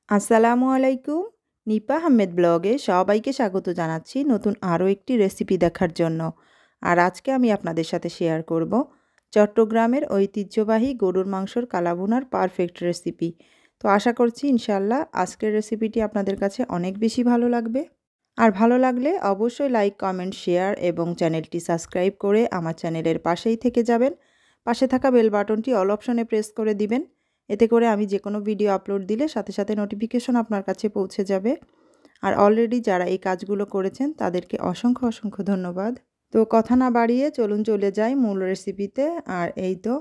আসসালামু আলাইকুম। নিপা আহমেদ ব্লগে সবাইকে স্বাগত জানাচ্ছি নতুন আরও একটি রেসিপি দেখার জন্য। আর আজকে আমি আপনাদের সাথে শেয়ার করব চট্টগ্রামের ঐতিহ্যবাহী গরুর মাংসর কালাভুনার পারফেক্ট রেসিপি। তো আশা করছি ইনশাল্লাহ আজকের রেসিপিটি আপনাদের কাছে অনেক বেশি ভালো লাগবে। আর ভালো লাগলে অবশ্যই লাইক, কমেন্ট, শেয়ার এবং চ্যানেলটি সাবস্ক্রাইব করে আমার চ্যানেলের পাশেই থেকে যাবেন। পাশে থাকা বেল বাটনটি অল অপশনে প্রেস করে দিবেন। এতে করে আমি যে কোনো ভিডিও আপলোড দিলে সাথে সাথে নোটিফিকেশন আপনার কাছে পৌঁছে যাবে। আর অলরেডি যারা এই কাজগুলো করেছেন তাদেরকে অসংখ্য অসংখ্য ধন্যবাদ। তো কথা না বাড়িয়ে চলুন চলে যাই মূল রেসিপিতে। আর এই তো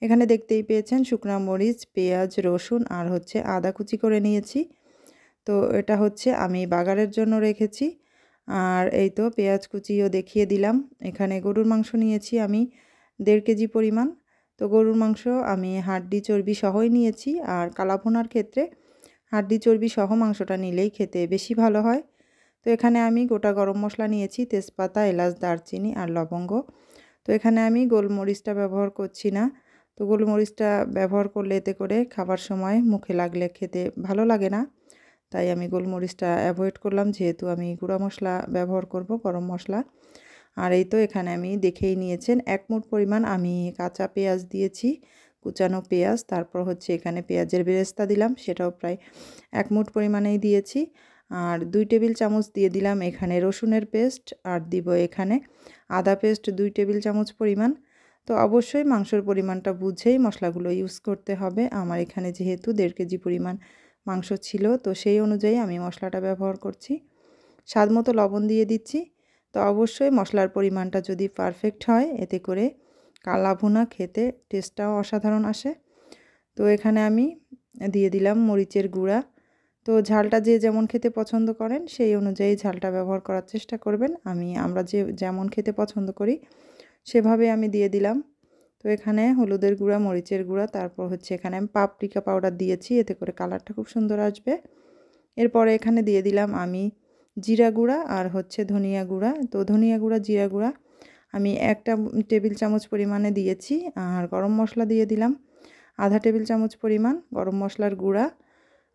এখানে দেখতেই পেয়েছেন শুকনা মরিচ, পেঁয়াজ, রসুন আর হচ্ছে আদা কুচি করে নিয়েছি। তো এটা হচ্ছে আমি বাগারের জন্য রেখেছি। আর এই তো পেঁয়াজ কুচিও দেখিয়ে দিলাম। এখানে গরুর মাংস নিয়েছি আমি 1.5 কেজি পরিমাণ। তো গরুর মাংস আমি হাড্ডি চর্বি সহই নিয়েছি। আর কালাভুনার ক্ষেত্রে হাড্ডি চর্বি সহ মাংসটা নিলেই খেতে বেশি ভালো হয়। তো এখানে আমি গোটা গরম মশলা নিয়েছি, তেজপাতা, এলাচ, দারচিনি আর লবঙ্গ। তো এখানে আমি গোলমরিচটা ব্যবহার করছি না। তো গোলমরিচটা ব্যবহার করলে এতে করে খাবার সময় মুখে লাগলে খেতে ভালো লাগে না। তাই আমি গোলমরিচটা অ্যাভয়েড করলাম, যেহেতু আমি গুঁড়া মশলা ব্যবহার করব, গরম মশলা। আর এই তো এখানে আমি দেখেই নিয়েছেন 1 মুঠ পরিমাণ আমি কাঁচা পেঁয়াজ দিয়েছি, কুচানো পেঁয়াজ। তারপর হচ্ছে এখানে পেঁয়াজের বেরেস্তা দিলাম, সেটাও প্রায় 1 মুঠ পরিমাণেই দিয়েছি। আর 2 টেবিল চামচ দিয়ে দিলাম এখানে রসুনের পেস্ট। আর দিব এখানে আদা পেস্ট 2 টেবিল চামচ পরিমাণ। তো অবশ্যই মাংসর পরিমাণটা বুঝেই মশলাগুলো ইউজ করতে হবে। আমার এখানে যেহেতু 1.5 কেজি পরিমাণ মাংস ছিল, তো সেই অনুযায়ী আমি মশলাটা ব্যবহার করছি। স্বাদ মতো লবণ দিয়ে দিচ্ছি। তো অবশ্যই মশলার পরিমাণটা যদি পারফেক্ট হয়, এতে করে কালা ভুনা খেতে টেস্টটাও অসাধারণ আসে। তো এখানে আমি দিয়ে দিলাম মরিচের গুঁড়া। তো ঝালটা যে যেমন খেতে পছন্দ করেন সেই অনুযায়ী ঝালটা ব্যবহার করার চেষ্টা করবেন। আমরা যেমন খেতে পছন্দ করি সেভাবে আমি দিয়ে দিলাম। তো এখানে হলুদের গুঁড়া, মরিচের গুঁড়া, তারপর হচ্ছে এখানে আমি পাপরিকা পাউডার দিয়েছি, এতে করে কালারটা খুব সুন্দর আসবে। এরপরে এখানে দিয়ে দিলাম আমি জিরা গুঁড়া আর হচ্ছে ধনিয়া গুঁড়া। তো ধনিয়া গুঁড়া, জিরা গুঁড়া আমি 1 টেবিল চামচ পরিমাণে দিয়েছি। আর গরম মশলা দিয়ে দিলাম 1/2 টেবিল চামচ পরিমাণ গরম মশলার গুঁড়া।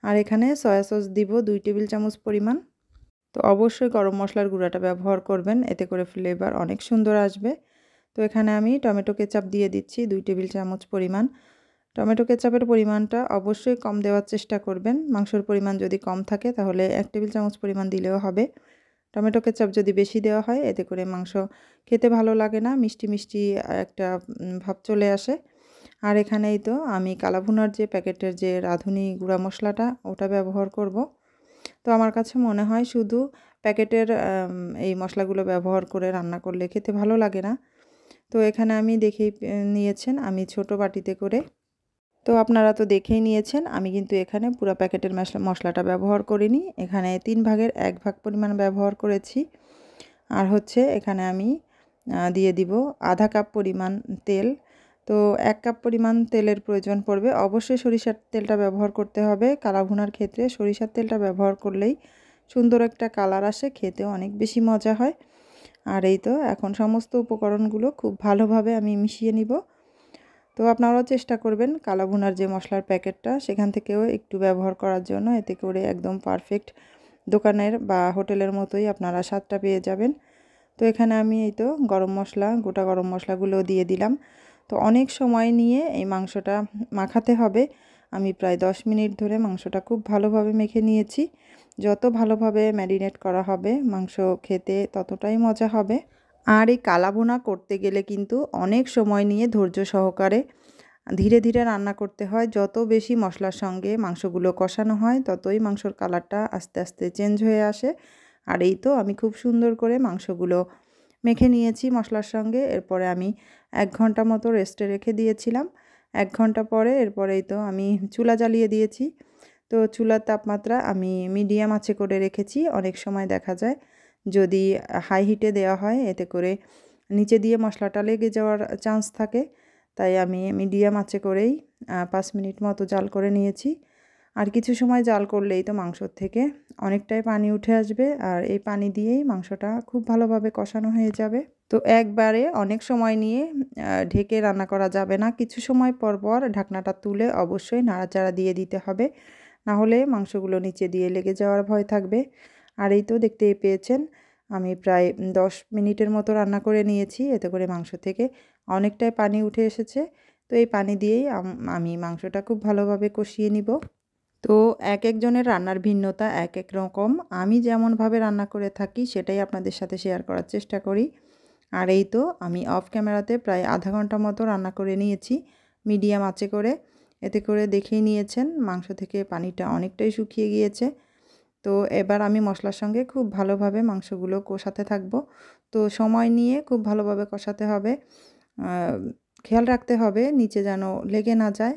আর এখানে সয়া সস দিব 2 টেবিল চামচ পরিমাণ। তো অবশ্যই গরম মশলার গুঁড়াটা ব্যবহার করবেন, এতে করে ফ্লেভার অনেক সুন্দর আসবে। তো এখানে আমি টমেটো কেচাপ দিয়ে দিচ্ছি 2 টেবিল চামচ পরিমাণ। টমেটো কেচাপের পরিমাণটা অবশ্যই কম দেওয়ার চেষ্টা করবেন। মাংসর পরিমাণ যদি কম থাকে তাহলে 1 টেবিল চামচ পরিমাণ দিলেও হবে। টমেটো কেচাপ যদি বেশি দেওয়া হয়, এতে করে মাংস খেতে ভালো লাগে না, মিষ্টি মিষ্টি একটা ভাব চলে আসে। আর এখানেই তো আমি কালাভুনার যে প্যাকেটের যে রাঁধুনি গুঁড়া মশলাটা, ওটা ব্যবহার করব। তো আমার কাছে মনে হয় শুধু প্যাকেটের এই মশলাগুলো ব্যবহার করে রান্না করলে খেতে ভালো লাগে না। তো এখানে আমি দেখেই নিয়েছেন আমি ছোট বাটিতে করে। তো আপনারা তো দেখেই নিয়েছেন আমি কিন্তু এখানে পুরো প্যাকেটের মশলাটা ব্যবহার করিনি, এখানে 3 ভাগের 1 ভাগ পরিমাণ ব্যবহার করেছি। আর হচ্ছে এখানে আমি দিয়ে দিব আধা কাপ পরিমাণ তেল। তো 1 কাপ পরিমাণ তেলের প্রয়োজন পড়বে। অবশ্যই সরিষার তেলটা ব্যবহার করতে হবে। কালাভুনার ক্ষেত্রে সরিষার তেলটা ব্যবহার করলেই সুন্দর একটা কালার আসে, খেতেও অনেক বেশি মজা হয়। আর এই তো এখন সমস্ত উপকরণগুলো খুব ভালোভাবে আমি মিশিয়ে নিব। তো আপনারাও চেষ্টা করবেন কালাভুনার যে মশলার প্যাকেটটা সেখান থেকেও একটু ব্যবহার করার জন্য, এতে করে একদম পারফেক্ট দোকানের বা হোটেলের মতোই আপনারা স্বাদটা পেয়ে যাবেন। তো এখানে আমি এই তো গরম মশলা, গোটা গরম মশলাগুলো দিয়ে দিলাম। তো অনেক সময় নিয়ে এই মাংসটা মাখাতে হবে। আমি প্রায় 10 মিনিট ধরে মাংসটা খুব ভালোভাবে মেখে নিয়েছি। যত ভালোভাবে ম্যারিনেট করা হবে মাংস খেতে ততটাই মজা হবে। আর এই কালাভুনা করতে গেলে কিন্তু অনেক সময় নিয়ে ধৈর্য সহকারে ধীরে ধীরে রান্না করতে হয়। যত বেশি মশলার সঙ্গে মাংসগুলো কষানো হয়, ততই মাংসর কালারটা আস্তে আস্তে চেঞ্জ হয়ে আসে। আর এই তো আমি খুব সুন্দর করে মাংসগুলো মেখে নিয়েছি মশলার সঙ্গে। এরপরে আমি 1 ঘন্টা মতো রেস্টে রেখে দিয়েছিলাম। 1 ঘন্টা পরে এরপরেই তো আমি চুলা জ্বালিয়ে দিয়েছি। তো চুলার তাপমাত্রা আমি মিডিয়াম আঁচে করে রেখেছি। অনেক সময় দেখা যায় যদি হাই হিটে দেওয়া হয়, এতে করে নিচে দিয়ে মশলাটা লেগে যাওয়ার চান্স থাকে। তাই আমি মিডিয়াম আঁচে করেই 5 মিনিট মতো জাল করে নিয়েছি। আর কিছু সময় জাল করলেই তো মাংসর থেকে অনেকটাই পানি উঠে আসবে, আর এই পানি দিয়েই মাংসটা খুব ভালোভাবে কষানো হয়ে যাবে। তো একবারে অনেক সময় নিয়ে ঢেকে রান্না করা যাবে না। কিছু সময় পর পর ঢাকনাটা তুলে অবশ্যই নাড়াচাড়া দিয়ে দিতে হবে। না হলে মাংসগুলো নিচে দিয়ে লেগে যাওয়ার ভয় থাকবে। আর এই তো দেখতেই পেয়েছেন আমি প্রায় 10 মিনিটের মতো রান্না করে নিয়েছি। এতে করে মাংস থেকে অনেকটাই পানি উঠে এসেছে। তো এই পানি দিয়েই আমি মাংসটা খুব ভালোভাবে কষিয়ে নিব। তো এক একজনের রান্নার ভিন্নতা এক এক রকম। আমি যেমনভাবে রান্না করে থাকি সেটাই আপনাদের সাথে শেয়ার করার চেষ্টা করি। আর এই তো আমি অফ ক্যামেরাতে প্রায় আধা ঘন্টা মতো রান্না করে নিয়েছি মিডিয়াম আঁচে করে। এতে করে দেখেই নিয়েছেন মাংস থেকে পানিটা অনেকটাই শুকিয়ে গিয়েছে। তো এবার আমি মশলার সঙ্গে খুব ভালোভাবে মাংসগুলো কষাতে থাকবো। তো সময় নিয়ে খুব ভালোভাবে কষাতে হবে। খেয়াল রাখতে হবে নিচে যেন লেগে না যায়।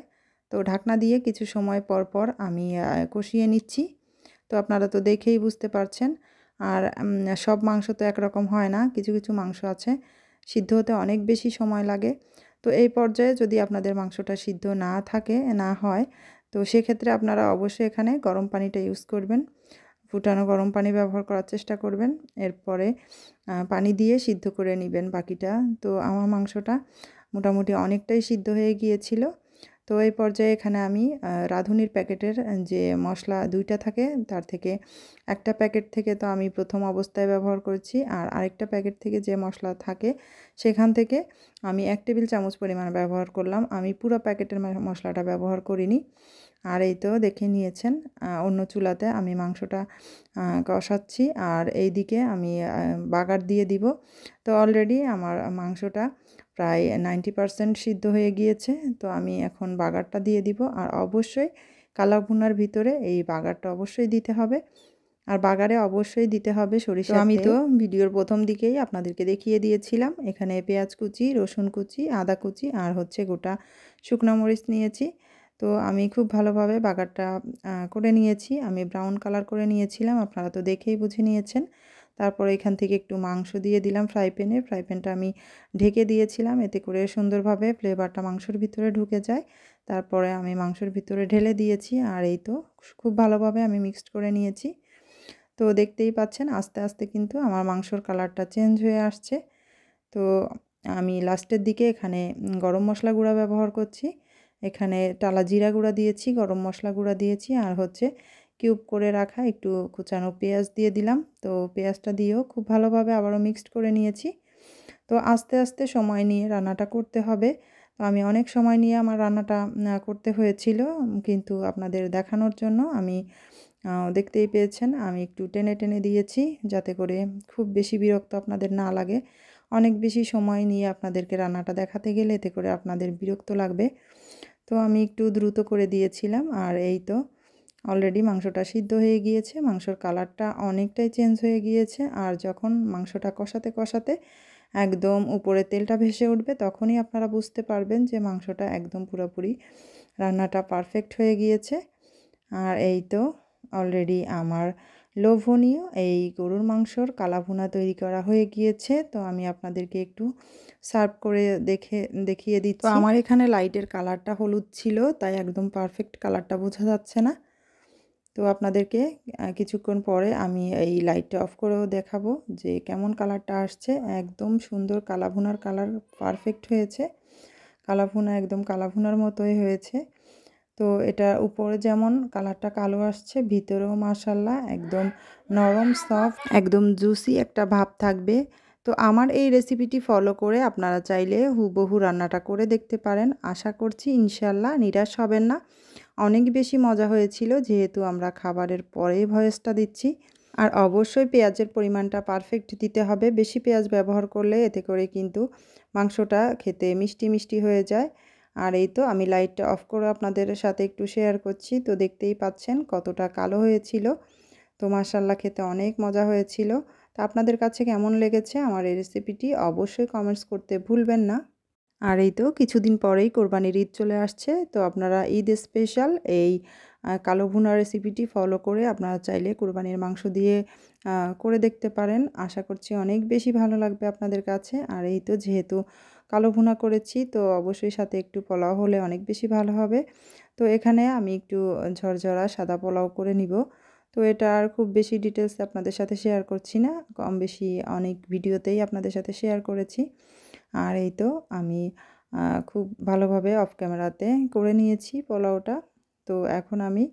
তো ঢাকনা দিয়ে কিছু সময় পর পর আমি কষিয়ে নিচ্ছি। তো আপনারা তো দেখেই বুঝতে পারছেন। আর সব মাংস তো একরকম হয় না, কিছু কিছু মাংস আছে সিদ্ধ হতে অনেক বেশি সময় লাগে। তো এই পর্যায়ে যদি আপনাদের মাংসটা সিদ্ধ না থাকে না হয়, তো সেক্ষেত্রে আপনারা অবশ্যই এখানে গরম পানিটা ইউজ করবেন, ফুটানো গরম পানি ব্যবহার করার চেষ্টা করবেন। এরপরে পানি দিয়ে সিদ্ধ করে নেবেন বাকিটা। তো আমার মাংসটা মোটামুটি অনেকটাই সিদ্ধ হয়ে গিয়েছিল। তো এই পর্যায়ে এখানে আমি রাঁধুনির প্যাকেটের যে মশলা 2টা থাকে তার থেকে একটা প্যাকেট থেকে তো আমি প্রথম অবস্থায় ব্যবহার করেছি, আর আরেকটা প্যাকেট থেকে যে মশলা থাকে সেখান থেকে আমি 1 টেবিল চামচ পরিমাণ ব্যবহার করলাম। আমি পুরো প্যাকেটের মশলাটা ব্যবহার করিনি। আর এই তো দেখে নিয়েছেন অন্য চুলাতে আমি মাংসটা কষাচ্ছি, আর এই দিকে আমি বাগার দিয়ে দিব। তো অলরেডি আমার মাংসটা প্রায় 90% সিদ্ধ হয়ে গিয়েছে। তো আমি এখন বাগারটা দিয়ে দিব, আর অবশ্যই কালা ভুনার ভিতরে এই বাগারটা অবশ্যই দিতে হবে। আর বাগারে অবশ্যই দিতে হবে সরিষার তেল। আমি তো ভিডিওর প্রথম দিকেই আপনাদেরকে দেখিয়ে দিয়েছিলাম এখানে পেঁয়াজ কুচি, রসুন কুচি, আদা কুচি আর হচ্ছে গোটা শুকনো মরিচ নিয়েছি। তো আমি খুব ভালোভাবে বাগারটা করে নিয়েছি। আমি ব্রাউন কালার করে নিয়েছিলাম, আপনারা তো দেখেই বুঝে নিয়েছেন। তারপরে এখান থেকে একটু মাংস দিয়ে দিলাম ফ্রাই প্যানে। ফ্রাই প্যানটা আমি ঢেকে দিয়েছিলাম, এতে করে সুন্দরভাবে ফ্লেভারটা মাংসের ভিতরে ঢুকে যায়। তারপরে আমি মাংসের ভিতরে ঢেলে দিয়েছি, আর এই তো খুব ভালোভাবে আমি মিক্সড করে নিয়েছি। তো দেখতেই পাচ্ছেন আস্তে আস্তে কিন্তু আমার মাংসর কালারটা চেঞ্জ হয়ে আসছে। তো আমি লাস্টের দিকে এখানে গরম মশলা গুঁড়া ব্যবহার করছি। এখানে টালা জিরা গুঁড়া দিয়েছি, গরম মশলা গুঁড়া দিয়েছি, আর হচ্ছে কিউব করে রাখা একটু কুচানো পেঁয়াজ দিয়ে দিলাম। তো পেঁয়াজটা দিয়েও খুব ভালোভাবে আবারও মিক্সড করে নিয়েছি। তো আস্তে আস্তে সময় নিয়ে রান্নাটা করতে হবে। তো আমি অনেক সময় নিয়ে আমার রান্নাটা করতে হয়েছিল, কিন্তু আপনাদের দেখানোর জন্য আমি দেখতেই পেয়েছেন আমি একটু টেনে টেনে দিয়েছি, যাতে করে খুব বেশি বিরক্ত আপনাদের না লাগে। অনেক বেশি সময় নিয়ে আপনাদেরকে রান্নাটা দেখাতে গেলে এতে করে আপনাদের বিরক্ত লাগবে। তো আমি একটু দ্রুত করে দিয়েছিলাম, আর এই তো অলরেডি মাংসটা সিদ্ধ হয়ে গিয়েছে, মাংসর কালারটা অনেকটাই চেঞ্জ হয়ে গিয়েছে। আর যখন মাংসটা কষাতে কষাতে একদম উপরে তেলটা ভেসে উঠবে, তখনই আপনারা বুঝতে পারবেন যে মাংসটা একদম পুরোপুরি রান্নাটা পারফেক্ট হয়ে গিয়েছে। আর এই তো অলরেডি আমার লোভনীয় এই গরুর মাংসর কালা ভুনা তৈরি করা হয়ে গিয়েছে। তো আমি আপনাদেরকে একটু সার্ভ করে দেখিয়ে দিচ্ছি। তো আমার এখানে লাইটের কালারটা হলুদ ছিল, তাই একদম পারফেক্ট কালারটা বোঝা যাচ্ছে না। তো আপনাদেরকে কিছুক্ষণ পরে আমি এই লাইটটা অফ করেও দেখাবো যে কেমন কালারটা আসছে। একদম সুন্দর কালা ভুনার কালার পারফেক্ট হয়েছে। কালা ভুনা একদম কালা ভুনার মতোই হয়েছে। তো এটা উপরে যেমন কালারটা কালো আসছে, ভিতরেও মাশাআল্লাহ একদম নরম সফট একদম জুসি একটা ভাব থাকবে। তো আমার এই রেসিপিটি ফলো করে আপনারা চাইলে হুবহু রান্নাটা করে দেখতে পারেন। আশা করছি ইনশাআল্লাহ নিরাশ হবেন না। অনেক বেশি মজা হয়েছিল, যেহেতু আমরা খাবারের পরেই ভয়েসটা দিচ্ছি। আর অবশ্যই পেঁয়াজের পরিমাণটা পারফেক্ট দিতে হবে। বেশি পেঁয়াজ ব্যবহার করলে এতে করে কিন্তু মাংসটা খেতে মিষ্টি মিষ্টি হয়ে যায়। আর এই তো আমি লাইটটা অফ করে আপনাদের সাথে একটু শেয়ার করছি। তো দেখতেই পাচ্ছেন কতটা কালো হয়েছিল। তো মাশাআল্লাহ খেতে অনেক মজা হয়েছিল। তো আপনাদের কাছে কেমন লেগেছে আমার এই রেসিপিটি অবশ্যই কমেন্টস করতে ভুলবেন না। আর এই তো কিছুদিন পরেই কোরবানির ঈদ চলে আসছে। তো আপনারা ঈদ স্পেশাল এই কালো ভুনা রেসিপিটি ফলো করে আপনারা চাইলে কোরবানির মাংস দিয়ে করে দেখতে পারেন। আশা করছি অনেক বেশি ভালো লাগবে আপনাদের কাছে। আর এই তো যেহেতু কালো ভুনা করেছি, তো অবশ্যই সাথে একটু পোলাও হলে অনেক বেশি ভালো হবে। তো এখানে আমি একটু ঝরঝরা সাদা পোলাও করে নিব। তো এটা আর খুব বেশি ডিটেলস আপনাদের সাথে শেয়ার করছি না, কম বেশি অনেক ভিডিওতেই আপনাদের সাথে শেয়ার করেছি। আর এই তো আমি খুব ভালোভাবে অফ ক্যামেরাতে করে নিয়েছি পোলাওটা। তো এখন আমি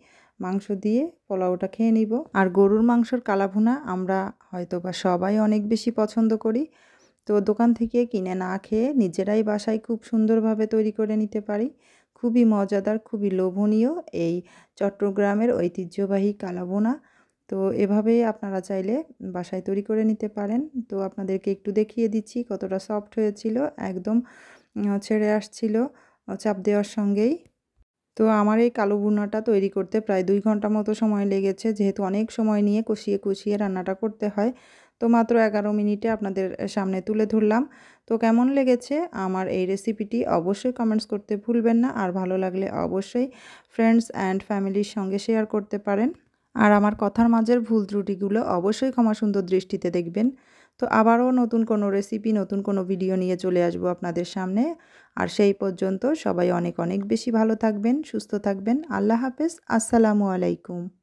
মাংস দিয়ে পোলাওটা খেয়ে নিব। আর গরুর মাংসর কালাভুনা আমরা হয়তোবা সবাই অনেক বেশি পছন্দ করি। তো দোকান থেকে কিনে না খেয়ে নিজেরাই বাসায় খুব সুন্দরভাবে তৈরি করে নিতে পারি। খুবই মজাদার, খুবই লোভনীয় এই চট্টগ্রামের ঐতিহ্যবাহী কালাভুনা। তো এভাবেই আপনারা চাইলে বাসায় তৈরি করে নিতে পারেন। তো আপনাদেরকে একটু দেখিয়ে দিচ্ছি কতটা সফট হয়েছিল, একদম ছেড়ে আসছিল চাপ দেওয়ার সঙ্গেই। তো আমার এই কালো ভুনাটা তৈরি করতে প্রায় 2 ঘন্টা মতো সময় লেগেছে, যেহেতু অনেক সময় নিয়ে কষিয়ে রান্নাটা করতে হয়। তো মাত্র 11 মিনিটে আপনাদের সামনে তুলে ধরলাম। তো কেমন লেগেছে আমার এই রেসিপিটি অবশ্যই কমেন্টস করতে ভুলবেন না। আর ভালো লাগলে অবশ্যই ফ্রেন্ডস অ্যান্ড ফ্যামিলির সঙ্গে শেয়ার করতে পারেন। আর আমার কথার মাঝের ভুল ত্রুটিগুলো অবশ্যই ক্ষমা সুন্দর দৃষ্টিতে দেখবেন। তো আবারও নতুন কোনো রেসিপি, নতুন কোনো ভিডিও নিয়ে চলে আসবো আপনাদের সামনে। আর সেই পর্যন্ত সবাই অনেক অনেক বেশি ভালো থাকবেন, সুস্থ থাকবেন। আল্লাহ হাফেজ। আসসালামু আলাইকুম।